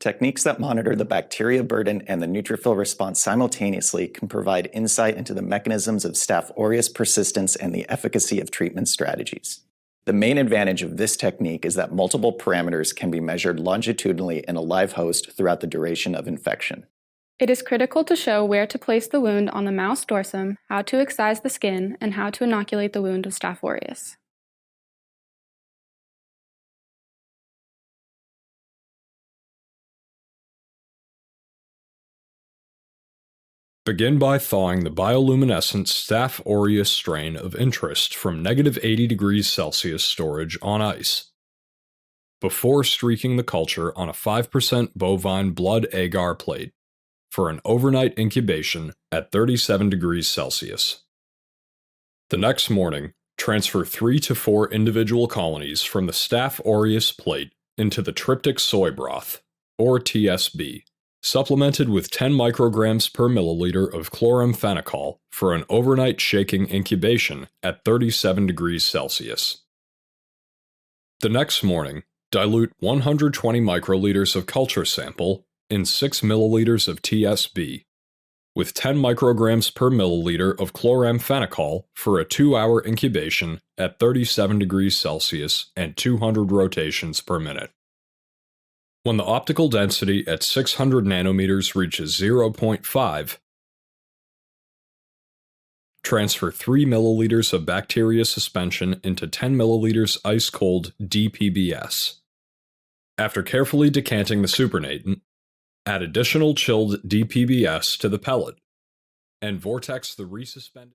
Techniques that monitor the bacteria burden and the neutrophil response simultaneously can provide insight into the mechanisms of Staph aureus persistence and the efficacy of treatment strategies. The main advantage of this technique is that multiple parameters can be measured longitudinally in a live host throughout the duration of infection. It is critical to show where to place the wound on the mouse dorsum, how to excise the skin, and how to inoculate the wound with Staph aureus. Begin by thawing the bioluminescent Staph aureus strain of interest from -80 degrees Celsius storage on ice, before streaking the culture on a 5% bovine blood agar plate for an overnight incubation at 37 degrees Celsius. The next morning, transfer 3 to 4 individual colonies from the Staph aureus plate into the tryptic soy broth, or TSB, supplemented with 10 micrograms per milliliter of chloramphenicol for an overnight shaking incubation at 37 degrees Celsius. The next morning, dilute 120 microliters of culture sample in 6 milliliters of TSB, with 10 micrograms per milliliter of chloramphenicol for a 2-hour incubation at 37 degrees Celsius and 200 rotations per minute. When the optical density at 600 nanometers reaches 0.5, transfer 3 milliliters of bacteria suspension into 10 milliliters ice-cold DPBS. After carefully decanting the supernatant, add additional chilled DPBS to the pellet, and vortex the resuspended